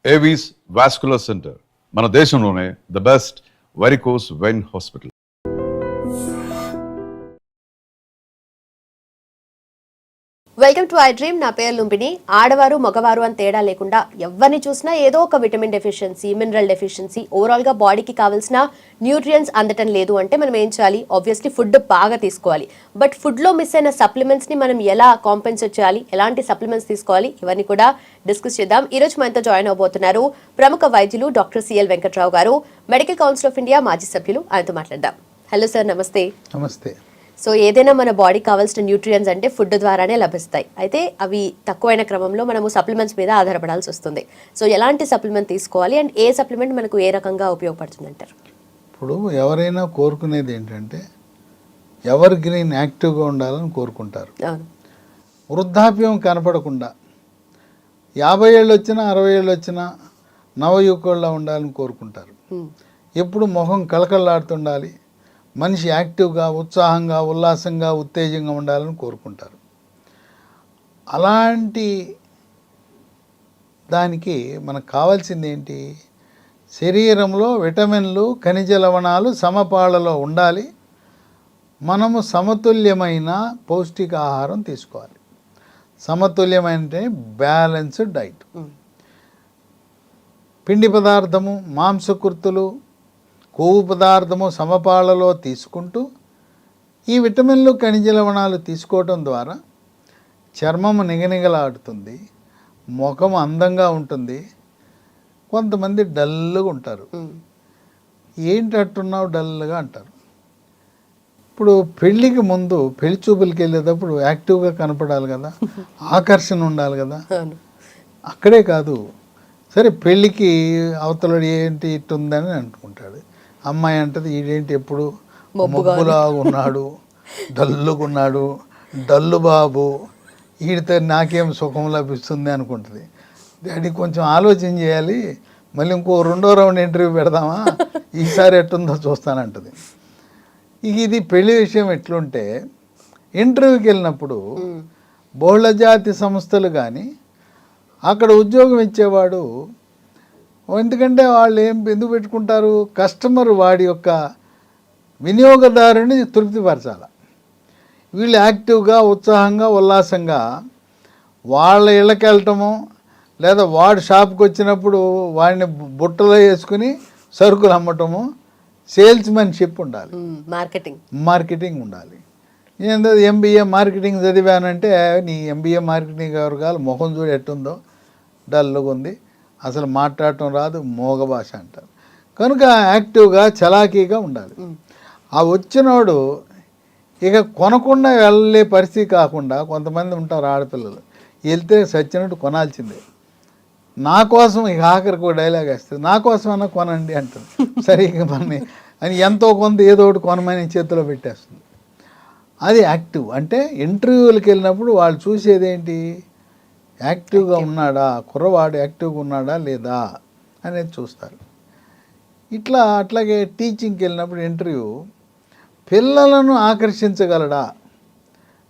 Avis vascular centre మన దేశంలోనే the best varicose vein hospital. Welcome to I dream. నా పేరు లుంబిని. ఆడవారు మగవారు అని తేడా లేకుండా ఎవరిని చూసినా ఏదో ఒక విటమిన్ డెఫిషియన్సీ, మినరల్ డెఫిషియన్సీ, ఓవరాల్గా బాడీకి కావాల్సిన న్యూట్రియన్స్ అందటం లేదు అంటే మనం ఏం చేయాలి? ఆబ్వియస్లీ ఫుడ్ బాగా తీసుకోవాలి. బట్ ఫుడ్లో మిస్ అయిన సప్లిమెంట్స్ని మనం ఎలా కాంపెన్సేట్ చేయాలి, ఎలాంటి సప్లిమెంట్స్ తీసుకోవాలి, ఇవన్నీ కూడా డిస్కస్ చేద్దాం. ఈరోజు మనతో జాయిన్ అవబోతున్నారు ప్రముఖ వైద్యులు డాక్టర్ సిఎల్ వెంకట్రావు గారు, మెడికల్ కౌన్సిల్ ఆఫ్ ఇండియా మాజీ సభ్యులు. ఆయనతో మాట్లాడదాం. హలో సార్, నమస్తే. నమస్తే. సో ఏదైనా మన బాడీకి కావాల్సిన న్యూట్రియన్స్ అంటే ఫుడ్ ద్వారానే లభిస్తాయి. అయితే అవి తక్కువైన క్రమంలో మనము సప్లిమెంట్స్ మీద ఆధారపడాల్సి వస్తుంది. సో ఎలాంటి సప్లిమెంట్ తీసుకోవాలి అండ్ ఏ సప్లిమెంట్ మనకు ఏ రకంగా ఉపయోగపడుతుంది అంటారు? ఇప్పుడు ఎవరైనా కోరుకునేది ఏంటంటే ఎవర్ గ్రీన్ యాక్టివ్గా ఉండాలని కోరుకుంటారు. అవును. వృద్ధాప్యం కనపడకుండా 50 ఏళ్ళు వచ్చినా 60 ఏళ్ళు వచ్చినా నవయువకుల్లా ఉండాలని కోరుకుంటారు. ఎప్పుడు మొహం కళకళలాడుతుండాలి, మనిషి యాక్టివ్గా, ఉత్సాహంగా, ఉల్లాసంగా, ఉత్తేజంగా ఉండాలని కోరుకుంటారు. అలాంటి దానికి మనకు కావాల్సింది ఏంటి? శరీరంలో విటమిన్లు, ఖనిజ లవణాలు సమపాళ్లలో ఉండాలి. మనము సమతుల్యమైన పౌష్టిక ఆహారం తీసుకోవాలి. సమతుల్యమైన బ్యాలెన్స్డ్ డైట్. పిండి పదార్థము, మాంసకృతులు, కొవ్వు పదార్థము సమపాళ్లలో తీసుకుంటూ ఈ విటమిన్లు, ఖనిజ లవణాలు తీసుకోవటం ద్వారా చర్మము నిగనిగలాడుతుంది, ముఖం అందంగా ఉంటుంది. కొంతమంది డల్గా ఉంటారు. ఏంటి అట్టున్నావు డల్గా అంటారు. ఇప్పుడు పెళ్ళికి ముందు పెళ్లి చూపులకి వెళ్ళేటప్పుడు యాక్టివ్గా కనపడాలి కదా, ఆకర్షణ ఉండాలి కదా. అక్కడే కాదు, సరే పెళ్ళికి అవతల ఏంటి ఇట్టుందని అనుకుంటాడు. అమ్మాయి అంటది ఈడేంటి ఎప్పుడు మొబ్బులా ఉన్నాడు, డల్లుకున్నాడు, డల్లు బాబు, ఈడితే నాకేం సుఖం లభిస్తుంది అనుకుంటుంది. డాడీ కొంచెం ఆలోచన చేయాలి, మళ్ళీ ఇంకో 2వ రౌండ్ ఇంటర్వ్యూ పెడదామా, ఈసారి ఎట్టుందో చూస్తానంటది. ఇది పెళ్లి విషయం ఎట్లుంటే ఇంటర్వ్యూకి వెళ్ళినప్పుడు బహుళజాతి సంస్థలు కానీ అక్కడ ఉద్యోగం ఇచ్చేవాడు, ఎందుకంటే వాళ్ళు ఎందుకు పెట్టుకుంటారు? కస్టమర్ వాడి యొక్క వినియోగదారుని తృప్తిపరచాలి. వీళ్ళు యాక్టివ్గా, ఉత్సాహంగా, ఉల్లాసంగా వాళ్ళ ఇళ్ళకి వెళ్ళటము, లేదా వాడు షాప్కి వచ్చినప్పుడు వాడిని బుట్టలో వేసుకుని సరుకులు అమ్మటము, సేల్స్మెన్షిప్ ఉండాలి, మార్కెటింగ్ ఉండాలి. ఏంటో ఎంబీఏ మార్కెటింగ్ చదివానంటే నీ ఎంబీఏ మార్కెటింగ్ ఎవరు కాదు, ముఖం చూడు ఎట్టుందో, డల్గా ఉంది, అసలు మాట్లాడటం రాదు, మోగ భాష అంటారు. కనుక యాక్టివ్గా, చలాకీగా ఉండాలి. ఆ వచ్చినోడు ఇక కొనకుండా వెళ్ళే పరిస్థితి కాకుండా, కొంతమంది ఉంటారు ఆడపిల్లలు, వెళ్తే సచ్చినట్టు కొనాల్సిందే. నా కోసం ఇక ఆఖరికి డైలాగ్ వేస్తుంది, నా కోసం అన్నా కొనండి అంటారు. సరే ఇక మనని అని ఎంతో కొంత ఏదో ఒకటి కొనమని చేతిలో పెట్టేస్తుంది. అది యాక్టివ్ అంటే ఇంటర్వ్యూలకు వెళ్ళినప్పుడు వాళ్ళు చూసేది ఏంటి? యాక్టివ్గా ఉన్నాడా, కుర్రవాడు యాక్టివ్గా ఉన్నాడా లేదా అనేది చూస్తారు. అట్లాగే టీచింగ్కి వెళ్ళినప్పుడు ఇంటర్వ్యూ, పిల్లలను ఆకర్షించగలడా,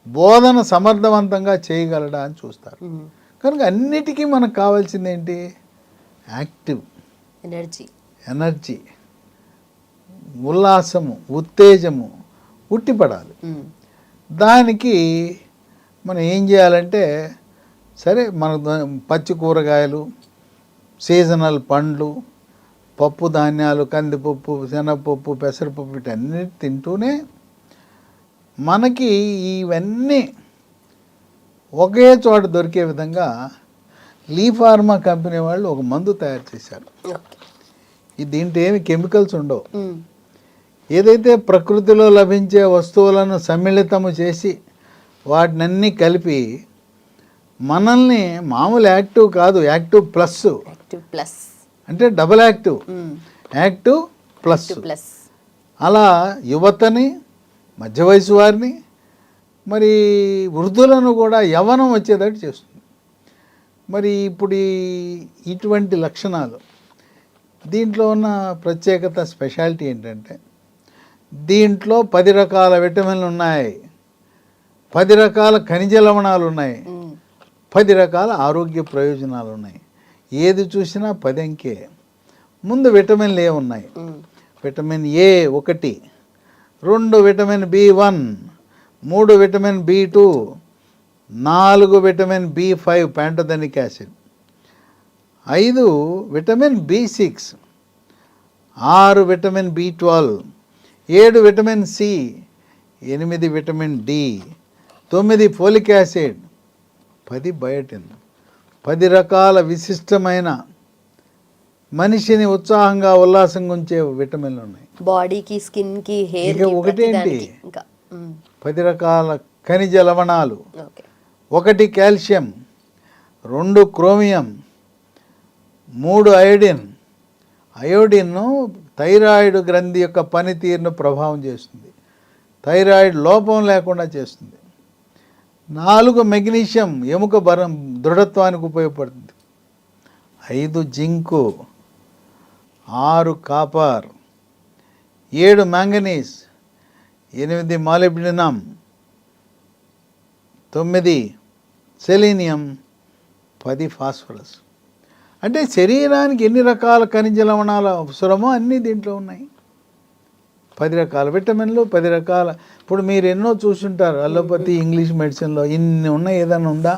బోధన సమర్థవంతంగా చేయగలడా అని చూస్తారు. కనుక అన్నిటికీ మనకు కావాల్సింది ఏంటి? యాక్టివ్, ఎనర్జీ, ఉల్లాసము, ఉత్తేజము ఉట్టిపడాలి. దానికి మనం ఏం చేయాలంటే, సరే మన పచ్చి కూరగాయలు, సీజనల్ పండ్లు, పప్పు ధాన్యాలు, కందిపప్పు, శనగపప్పు, పెసరపప్పు వీటన్నిటి తింటూనే మనకి ఇవన్నీ ఒకే చోట దొరికే విధంగా లీ ఫార్మా కంపెనీ వాళ్ళు ఒక మందు తయారు చేశారు. దీంట్లో ఏమి కెమికల్స్ ఉండవు. ఏదైతే ప్రకృతిలో లభించే వస్తువులను సమ్మిళితము చేసి వాటినన్నీ కలిపి మనల్ని మామూలు యాక్టివ్ కాదు, యాక్టివ్ ప్లస్ అంటే డబుల్ యాక్టివ్, యాక్టివ్ ప్లస్ అలా యువతని, మధ్య వయసు వారిని, మరి వృద్ధులను కూడా యవ్వనం వచ్చేటట్టు చేస్తుంది. మరి ఇప్పుడు ఇటువంటి లక్షణాలు, దీంట్లో ఉన్న ప్రత్యేకత, స్పెషాలిటీ ఏంటంటే దీంట్లో 10 రకాల విటమిన్లు ఉన్నాయి, 10 రకాల ఖనిజ లవణాలు ఉన్నాయి, 10 రకాల ఆరోగ్య ప్రయోజనాలు ఉన్నాయి. ఏది చూసినా 10 అంకే. ముందు విటమిన్లు ఏమున్నాయి? Vitamin A 1, 2 vitamin B1, 3 vitamin B2, 4 vitamin B5 pantothenic acid, 5 vitamin B6, 6 vitamin B12, 7 vitamin C, 8 vitamin D, 9 folic acid, 10 biotin. 10 రకాల విశిష్టమైన మనిషిని ఉత్సాహంగా ఉల్లాసంగా ఉంచే విటమిన్లు ఉన్నాయి. బాడీకి, స్కిన్ కి, హెయిర్ ఇక కి, ఒకటేంటి? ఇంకా 10 రకాల ఖనిజ లవణాలు, ఓకే 1 కాల్షియం, 2 క్రోమియం, 3 అయోడిన్. అయోడిన్ను థైరాయిడ్ గ్రంథి యొక్క పనితీరును ప్రభావం చేస్తుంది, థైరాయిడ్ లోపం లేకుండా చేస్తుంది. 4 మెగ్నీషియం, ఎముక బలం దృఢత్వానికి ఉపయోగపడుతుంది. 5 zinc, 6 copper, 7 manganese, 8 molybdenum, 9 selenium, 10 phosphorus. అంటే శరీరానికి ఎన్ని రకాల ఖనిజ లవణాలు అవసరమో అన్నీ దీంట్లో ఉన్నాయి. 10 రకాల విటమిన్లు, 10 రకాల. ఇప్పుడు మీరు ఎన్నో చూసుంటారు అలోపతి, ఇంగ్లీష్ మెడిసిన్లో ఇన్ని ఉన్నాయి. ఏదైనా ఉందా?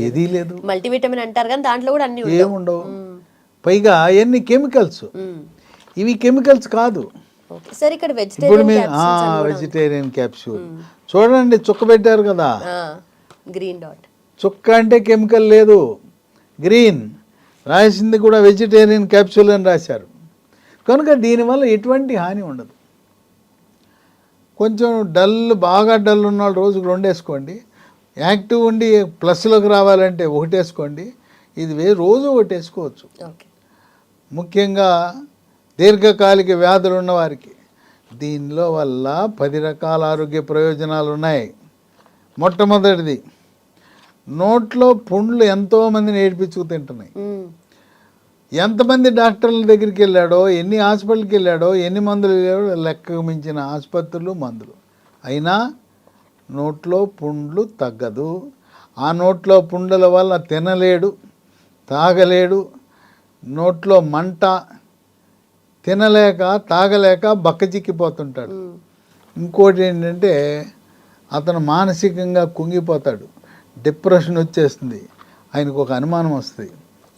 ఏదీ లేదు. మల్టీవిటమిన్ అంటారు కానీ దాంట్లో కూడా అన్ని ఏముండవు. పైగా ఎన్ని కెమికల్స్. ఇవి కెమికల్స్ కాదు. సార్ ఇక్కడ ఇప్పుడు మీరు వెజిటేరియన్ క్యాప్సూల్ చూడండి, చుక్క పెట్టారు కదా, గ్రీన్ డాట్. చుక్క అంటే కెమికల్ లేదు, గ్రీన్ రాసింది కూడా వెజిటేరియన్ క్యాప్సూల్ అని రాశారు. కనుక దీనివల్ల ఎటువంటి హాని ఉండదు. కొంచెం బాగా డల్ ఉన్న వాళ్ళు రోజుకు 2 వేసుకోండి. యాక్టివ్ ఉండి ప్లస్లోకి రావాలంటే 1 వేసుకోండి. ఇది రోజు 1 వేసుకోవచ్చు. ముఖ్యంగా దీర్ఘకాలిక వ్యాధులు ఉన్నవారికి దీనిలో వల్ల 10 రకాల ఆరోగ్య ప్రయోజనాలు ఉన్నాయి. మొట్టమొదటిది, నోట్లో పుండ్లు ఎంతోమందిని ఏడిపించుకు తింటున్నాయి. ఎంతమంది డాక్టర్ల దగ్గరికి వెళ్ళాడో, ఎన్ని హాస్పిటల్కి వెళ్ళాడో, ఎన్ని మందులు వెళ్ళాడో లెక్కకు మించిన ఆసుపత్రులు, మందులు. అయినా నోట్లో పుండ్లు తగ్గదు. ఆ నోట్లో పుండ్ల వల్ల తినలేడు, తాగలేడు, నోట్లో మంట, తినలేక తాగలేక బక్కచిక్కిపోతుంటాడు. ఇంకోటి ఏంటంటే అతను మానసికంగా కుంగిపోతాడు, డిప్రెషన్ వచ్చేస్తుంది. ఆయనకు ఒక అనుమానం వస్తుంది,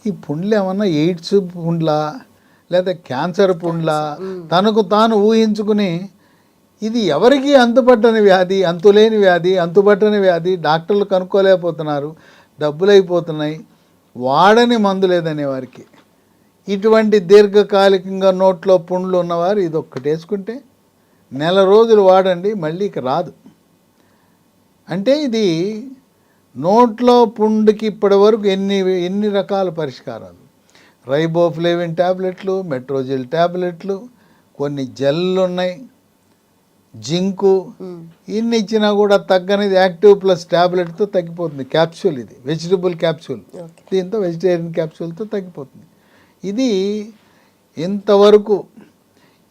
ఈ పుండ్లు ఏమన్నా ఎయిడ్స్ పుండ్లా లేదా క్యాన్సర్ పుండ్లా? తనకు తాను ఊహించుకుని ఇది ఎవరికి అంతుపట్టని వ్యాధి, అంతులేని వ్యాధి, అంతుపట్టని వ్యాధి, డాక్టర్లు కనుక్కోలేకపోతున్నారు, డబ్బులు అయిపోతున్నాయి, వాడని మందు లేదనే వారికి, ఇటువంటి దీర్ఘకాలికంగా నోట్లో పుండ్లు ఉన్నవారు ఇది ఒక్కటి వేసుకుంటే నెల రోజులు వాడండి, మళ్ళీ ఇక రాదు. అంటే ఇది నోట్లో పుండుకి ఇప్పటి వరకు ఎన్ని రకాల పరిష్కారాలు. రైబోఫ్లేవిన్ ట్యాబ్లెట్లు, మెట్రోజిల్ ట్యాబ్లెట్లు, కొన్ని జెల్లు ఉన్నాయి, జింకు, ఇన్ని ఇచ్చినా కూడా తగ్గనిది యాక్టివ్ ప్లస్ ట్యాబ్లెట్తో తగ్గిపోతుంది. క్యాప్సూల్, ఇది వెజిటబుల్ క్యాప్సూల్, దీంతో వెజిటేరియన్ క్యాప్సూల్తో తగ్గిపోతుంది. ఇది ఇంతవరకు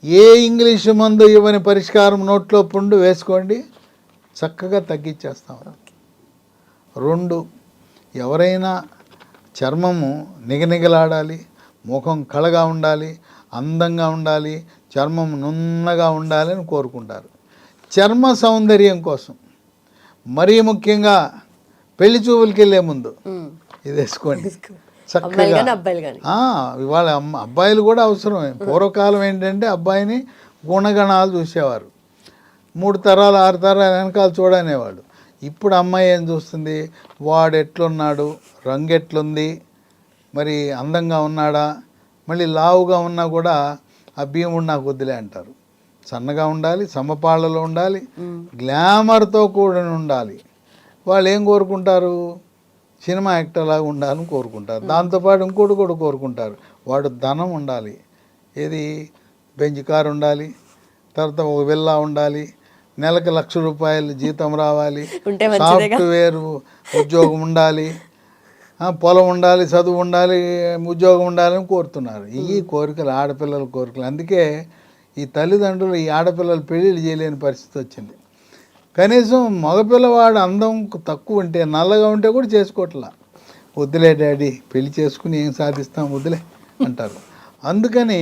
ఏ ఇంగ్లీషు మందు ఇవ్వని పరిష్కారం. నోట్లో పుండు వేసుకోండి, చక్కగా తగ్గించేస్తాం. 2, ఎవరైనా చర్మము నిగనిగలాడాలి, ముఖం కళగా ఉండాలి, అందంగా ఉండాలి, చర్మం నున్నగా ఉండాలని కోరుకుంటారు. చర్మ సౌందర్యం కోసం మరీ ముఖ్యంగా పెళ్లి చూపులకి వెళ్ళే ముందు ఇది వేసుకోండి చక్కగా. ఇవాళ అబ్బాయిలు కూడా అవసరమే. పూర్వకాలం ఏంటంటే అబ్బాయిని గుణగణాలు చూసేవారు, 3 తరాలు 6 తరాలు వెనకాల చూడనేవాడు. ఇప్పుడు అమ్మాయి ఏం చూస్తుంది, వాడు ఎట్లున్నాడు, రంగు ఎట్లుంది, మరి అందంగా ఉన్నాడా, మళ్ళీ లావుగా ఉన్నా కూడా ఆ భీముడు నాకు వద్దులే అంటారు. సన్నగా ఉండాలి, సమపాళ్ళలో ఉండాలి, గ్లామర్తో కూడా ఉండాలి. వాళ్ళు ఏం కోరుకుంటారు, సినిమా యాక్టర్ లాగా ఉండాలని కోరుకుంటారు. దాంతోపాటు ఇంకోటి కూడా కోరుకుంటారు, వాడు ధనం ఉండాలి, ఏది బెంజ్ కారు ఉండాలి, తర్వాత ఒక విల్లా ఉండాలి, నెలకు ₹1,00,000 జీతం రావాలి, సాఫ్ట్వేర్ ఉద్యోగం ఉండాలి, పొలం ఉండాలి, చదువు ఉండాలి, ఉద్యోగం ఉండాలని కోరుతున్నారు. ఈ కోరికలు ఆడపిల్లల కోరికలు. అందుకే ఈ తల్లిదండ్రులు ఈ ఆడపిల్లలు పెళ్ళిళ్ళు చేయలేని పరిస్థితి వచ్చింది. కనీసం మగపిల్లవాడు అందం తక్కువ ఉంటే, నల్లగా ఉంటే కూడా చేసుకోవట్లా. వద్దులే డాడీ, పెళ్లి చేసుకుని ఏం సాధిస్తాం వద్దులే అంటారు. అందుకని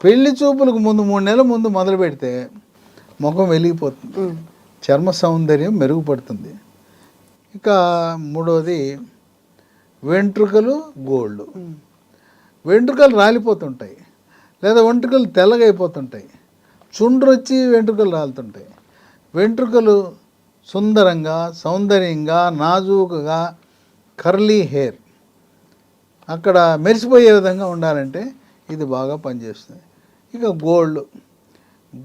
పెళ్లి చూపులకు ముందు 3 నెలల ముందు మొదలు పెడితే ముఖం వెలిగిపోతుంది, చర్మ సౌందర్యం మెరుగుపడుతుంది. ఇక మూడవది వెంట్రుకలు గోళ్ళు. వెంట్రుకలు రాలిపోతుంటాయి, లేదా వెంట్రుకలు తెల్లగా అయిపోతుంటాయి, చుండ్రు వచ్చి వెంట్రుకలు రాలుతుంటాయి. వెంట్రుకలు సుందరంగా, సౌందర్యంగా, నాజూకుగా, కర్లీ హెయిర్ అక్కడ మెరిసిపోయే విధంగా ఉండాలంటే ఇది బాగా పనిచేస్తుంది. ఇక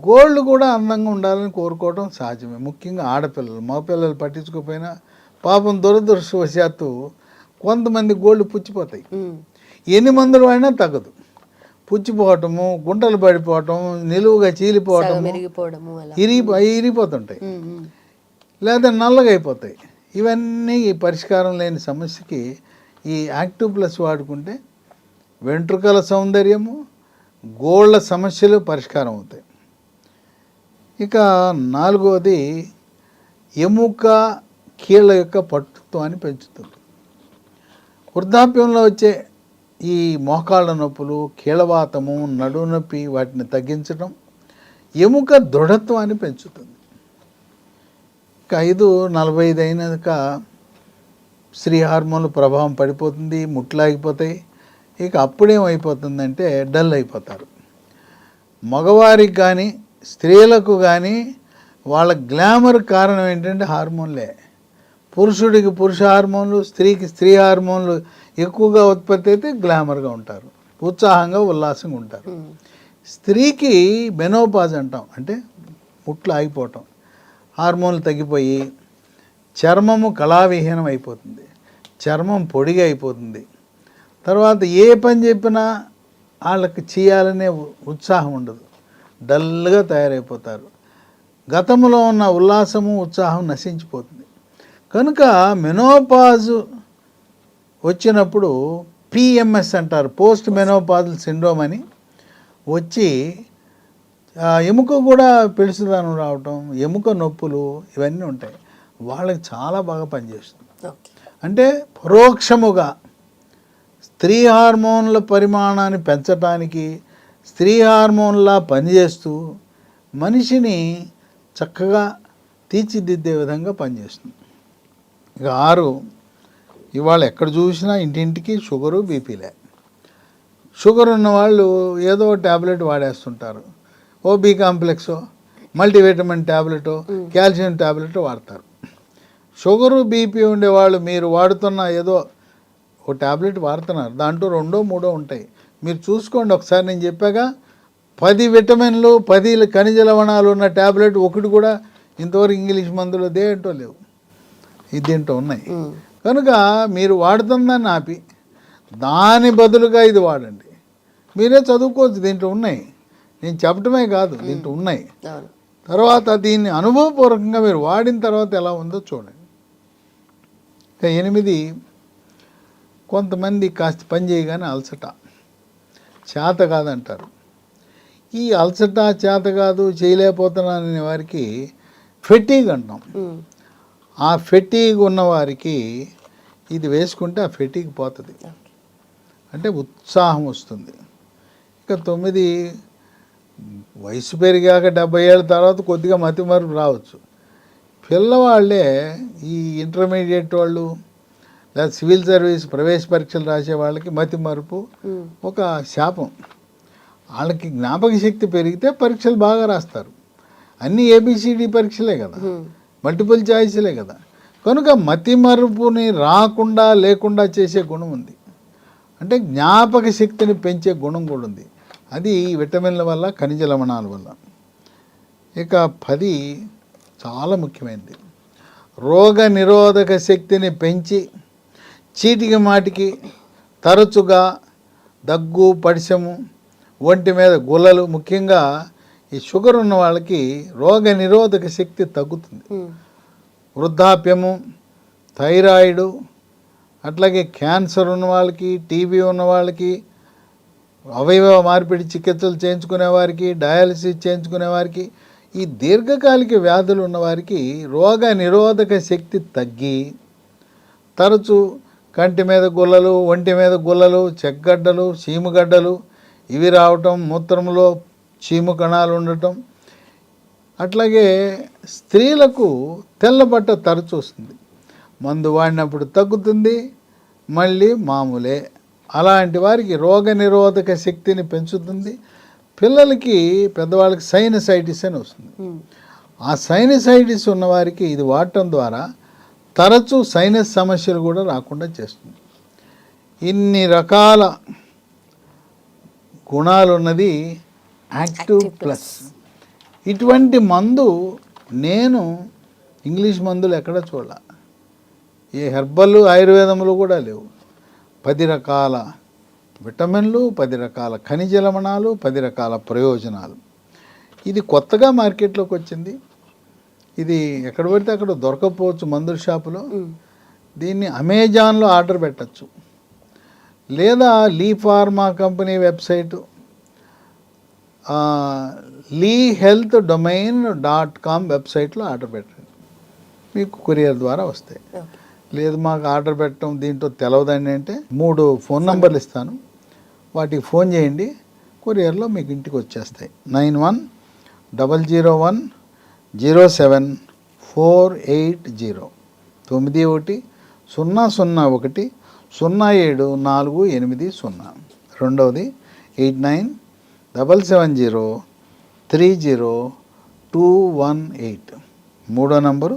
గోళ్ళు కూడా అందంగా ఉండాలని కోరుకోవడం సహజమే, ముఖ్యంగా ఆడపిల్లలు. మగపిల్లలు పట్టించుకోకపోయినా పాపం దురదృష్టవశాత్తు కొంతమంది గోళ్ళు పుచ్చిపోతాయి. ఎన్ని మందులు అయినా తగ్గదు. పుచ్చిపోవటము, గుంటలు పడిపోవటం, నిలువుగా చీలిపోవటము, ఇరిగిపోతుంటాయి, లేదా నల్లగా అయిపోతాయి. ఇవన్నీ పరిష్కారం లేని సమస్యకి ఈ యాక్టివ్ ప్లస్ వాడుకుంటే వెంట్రుకల సౌందర్యము, గోళ్ళ సమస్యలు పరిష్కారం అవుతాయి. ఇక నాలుగవది ఎముక కీళ్ళ యొక్క పట్టుత్వాన్ని పెంచుతుంది. వృద్ధాప్యంలో వచ్చే ఈ మోకాళ్ళ నొప్పులు, కీళ్ళవాతము, నడుము నొప్పి వాటిని తగ్గించడం ఎముక దృఢత్వాన్ని పెంచుతుంది. ఇక 45 అయినాక స్త్రీ హార్మోన్ల ప్రభావం పడిపోతుంది, ముట్లాగిపోతాయి. ఇక అప్పుడేమైపోతుందంటే డల్ అయిపోతారు. మగవారికి కానీ స్త్రీలకు కానీ వాళ్ళ గ్లామర్ కారణం ఏంటంటే హార్మోన్లే. పురుషుడికి పురుష హార్మోన్లు, స్త్రీకి స్త్రీ హార్మోన్లు ఎక్కువగా ఉత్పత్తి అయితే గ్లామర్గా ఉంటారు, ఉత్సాహంగా ఉల్లాసంగా ఉంటారు. స్త్రీకి మెనోపాజ్ అంటాం, అంటే ముట్లు ఆగిపోవటం, హార్మోన్లు తగ్గిపోయి చర్మము కళావిహీనం అయిపోతుంది, చర్మం పొడిగా అయిపోతుంది. తర్వాత ఏ పని చెప్పినా వాళ్ళకి చేయాలనే ఉత్సాహం ఉండదు, డల్గా తయారైపోతారు. గతంలో ఉన్న ఉల్లాసము, ఉత్సాహం నశించిపోతుంది. కనుక మెనోపాజు వచ్చినప్పుడు పిఎంఎస్ అంటారు, పోస్ట్ మెనోపాజల్ సిండ్రోమ్ అని వచ్చి ఎముక కూడా పెళుసుదనం రావటం, ఎముక నొప్పులు ఇవన్నీ ఉంటాయి. వాళ్ళకి చాలా బాగా పనిచేస్తుంది. అంటే పరోక్షముగా స్త్రీ హార్మోన్ల పరిమాణాన్ని పెంచడానికి, స్త్రీ హార్మోన్లా పనిచేస్తూ మనిషిని చక్కగా తీర్చిదిద్దే విధంగా పనిచేస్తుంది. ఇక 6, ఇవాళ ఎక్కడ చూసినా ఇంటింటికి షుగరు, బీపీలే. షుగర్ ఉన్నవాళ్ళు ఏదో ట్యాబ్లెట్ వాడేస్తుంటారు, ఓబీ కాంప్లెక్సో, మల్టీవిటమిన్ ట్యాబ్లెటో, కాల్షియం ట్యాబ్లెట్ వాడతారు. షుగరు, బీపీ ఉండేవాళ్ళు మీరు వాడుతున్న ఏదో ఓ ట్యాబ్లెట్ వాడుతున్నారు, దాంట్లో 2, 3 ఉంటాయి. మీరు చూసుకోండి ఒకసారి. నేను చెప్పాగా 10 విటమిన్లు, 10 ఖనిజ లవణాలు ఉన్న ట్యాబ్లెట్ ఒకటి కూడా ఇంతవరకు ఇంగ్లీష్ మందులు దేంటో లేవు, ఇది దీంట్లో ఉన్నాయి. కనుక మీరు వాడుతుందాన్ని ఆపి దాని బదులుగా ఇది వాడండి. మీరే చదువుకోవచ్చు, దీంట్లో ఉన్నాయి. నేను చెప్పటమే కాదు, దీంట్లో ఉన్నాయి. తర్వాత దీన్ని అనుభవపూర్వకంగా మీరు వాడిన తర్వాత ఎలా ఉందో చూడండి. ఇక 8, కొంతమంది కాస్త పని చేయగానే అలసట, చేత కాదంటారు. ఈ అలసట, చేత కాదు, చేయలేకపోతున్నాననే వారికి ఫెటీగ్ అంటాం. ఆ ఫెటీగ్ ఉన్నవారికి ఇది వేసుకుంటే ఆ ఫెటీగ్ పోతుంది, అంటే ఉత్సాహం వస్తుంది. ఇక 9, వయసు పెరిగాక 70 ఏళ్ళ తర్వాత కొద్దిగా మతిమరుపు రావచ్చు. పిల్లవాళ్ళే ఈ ఇంటర్మీడియట్ వాళ్ళు లేదా సివిల్ సర్వీస్ ప్రవేశ పరీక్షలు రాసే వాళ్ళకి మతిమరుపు ఒక శాపం. వాళ్ళకి జ్ఞాపక శక్తి పెరిగితే పరీక్షలు బాగా రాస్తారు. అన్నీ ఏబిసిడి పరీక్షలే కదా, మల్టిపుల్ చాయిస్లే కదా. కనుక మతిమరుపుని రాకుండా లేకుండా చేసే గుణం ఉంది, అంటే జ్ఞాపక శక్తిని పెంచే గుణం కూడా ఉంది. అది విటమిన్ల వల్ల, ఖనిజ లవణాల వల్ల. ఇక 10 చాలా ముఖ్యమైనది, రోగ నిరోధక శక్తిని పెంచి చీటికి మాటికి తరచుగా దగ్గు, పడిశము, ఒంటి మీద గుల్లలు, ముఖ్యంగా ఈ షుగర్ ఉన్న వాళ్ళకి రోగ నిరోధక శక్తి తగ్గుతుంది. వృద్ధాప్యము, థైరాయిడ్, అట్లాగే క్యాన్సర్ ఉన్న వాళ్ళకి, టీబీ ఉన్న వాళ్ళకి, అవయవ మార్పిడి చికిత్సలు చేయించుకునే వారికి, డయాలసిస్ చేయించుకునే వారికి, ఈ దీర్ఘకాలిక వ్యాధులు ఉన్నవారికి రోగ నిరోధక శక్తి తగ్గి తరచు కంటి మీద గుల్లలు, ఒంటి మీద గుల్లలు, చెగ్గడ్డలు, చీముగడ్డలు ఇవి రావటం, మూత్రంలో చీము కణాలు ఉండటం. అట్లాగే స్త్రీలకు తెల్లబట్ట తరచు వస్తుంది. మందు వాడినప్పుడు తగ్గుతుంది, మళ్ళీ మామూలే. అలాంటి వారికి రోగ నిరోధక శక్తిని పెంచుతుంది. పిల్లలకి, పెద్దవాళ్ళకి సైనసైటిస్ అని వస్తుంది. ఆ సైనసైటిస్ ఉన్నవారికి ఇది వాడటం ద్వారా తరచూ సైనస్ సమస్యలు కూడా రాకుండా చేస్తుంది. ఇన్ని రకాల గుణాలున్నది యాక్టివ్ ప్లస్. ఇటువంటి మందు నేను ఇంగ్లీష్ మందులు ఎక్కడ చూడాల, ఏ హెర్బల్ ఆయుర్వేదములు కూడా లేవు. 10 రకాల విటమిన్లు, 10 రకాల ఖనిజ లవణాలు, 10 రకాల ప్రయోజనాలు. ఇది కొత్తగా మార్కెట్లోకి వచ్చింది. ఇది ఎక్కడ పడితే అక్కడ దొరకకపోవచ్చు మందుల షాపులో. దీన్ని అమెజాన్లో ఆర్డర్ పెట్టచ్చు, లేదా లీ ఫార్మా కంపెనీ వెబ్సైటు lehealthdomain.com వెబ్సైట్లో ఆర్డర్ పెట్టండి, మీకు కొరియర్ ద్వారా వస్తాయి. లేదు మాకు ఆర్డర్ పెట్టడం దీంట్లో తెలవదండి అంటే 3 ఫోన్ నంబర్లు ఇస్తాను, వాటికి ఫోన్ చేయండి, కొరియర్లో మీకు ఇంటికి వచ్చేస్తాయి. 91000748 9100010748. రెండవది 8977030218. మూడో నంబరు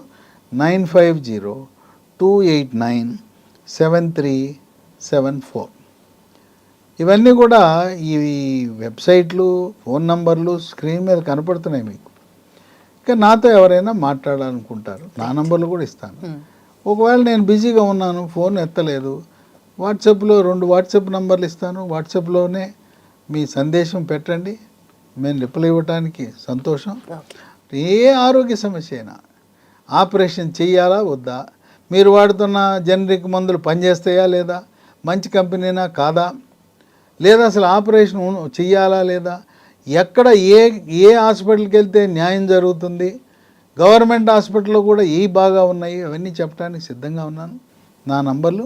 9502897374. ఇవన్నీ కూడా ఈ వెబ్సైట్లు, ఫోన్ నంబర్లు స్క్రీన్ మీద కనపడుతున్నాయి మీకు. ఇంకా నాతో ఎవరైనా మాట్లాడాలనుకుంటారు, నా నంబర్లు కూడా ఇస్తాను. ఒకవేళ నేను బిజీగా ఉన్నాను, ఫోన్ ఎత్తలేదు, వాట్సాప్లో 2 వాట్సాప్ నంబర్లు ఇస్తాను, వాట్సాప్లోనే మీ సందేశం పెట్టండి, మేము రిప్లై ఇవ్వటానికి సంతోషం. ఏ ఆరోగ్య సమస్య అయినా, ఆపరేషన్ చెయ్యాలా వద్దా, మీరు వాడుతున్న జనరిక్ మందులు పనిచేస్తాయా లేదా, మంచి కంపెనీనా కాదా, లేదా అసలు ఆపరేషన్ చెయ్యాలా లేదా, ఎక్కడ ఏ హాస్పిటల్కి వెళ్తే న్యాయం జరుగుతుంది, గవర్నమెంట్ హాస్పిటల్లో కూడా ఏ బాగా ఉన్నాయి, అవన్నీ చెప్పడానికి సిద్ధంగా ఉన్నాను. నా నంబర్లు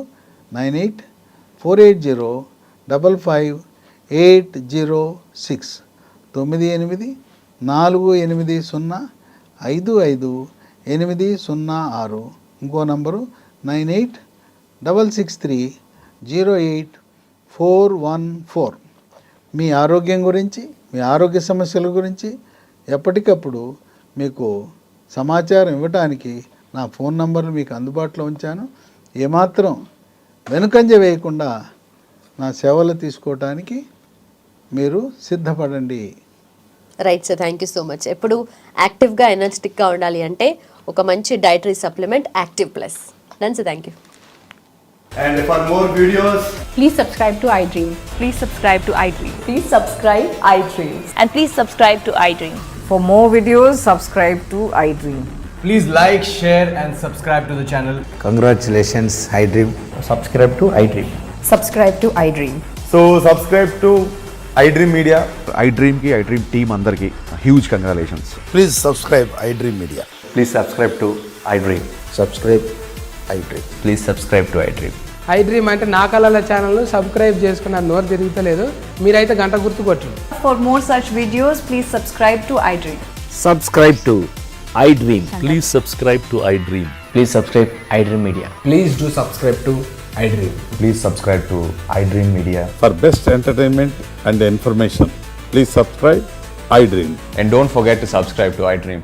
9848055806 9848055806. ఇంకో నంబరు 9866308414. మీ ఆరోగ్యం గురించి, మీ ఆరోగ్య సమస్యల గురించి ఎప్పటికప్పుడు మీకు సమాచారం ఇవ్వటానికి నా ఫోన్ నంబర్లు మీకు అందుబాటులో ఉంచాను. ఏమాత్రం వెనుకంజ వేయకుండా నా సేవలు తీసుకోవటానికి మీరు సిద్ధపడండి. Right sir, thank you so much. ఎప్పుడు యాక్టివ్గా ఎనర్జెటిక్గా ఉండాలి అంటే ఒక మంచి dietary supplement active plus. Done sir, thank you. And for more videos, Please subscribe to iDream. Please subscribe to iDream. Please subscribe iDream. And please subscribe to iDream. For more videos, subscribe to iDream. please like, share and subscribe to the channel. Congratulations, iDream. Subscribe to iDream. Subscribe to iDream. So subscribe to iDream Media. iDream team అందరికి huge congratulations. Please subscribe iDream Media. Please subscribe to iDream. Subscribe iDream. Please subscribe to iDream. iDream అంటే నా కళల channel subscribe చేసుకున్న నోరు తిరుగుతలేదు, మీరైతే గంట గుర్తు కొట్టండి. For more such videos, please subscribe to iDream. Subscribe to iDream. Please subscribe to iDream. Please subscribe iDream Media. Please do subscribe to iDream. Please subscribe to iDream Media. For best entertainment and information, please subscribe iDream. And don't forget to subscribe to iDream.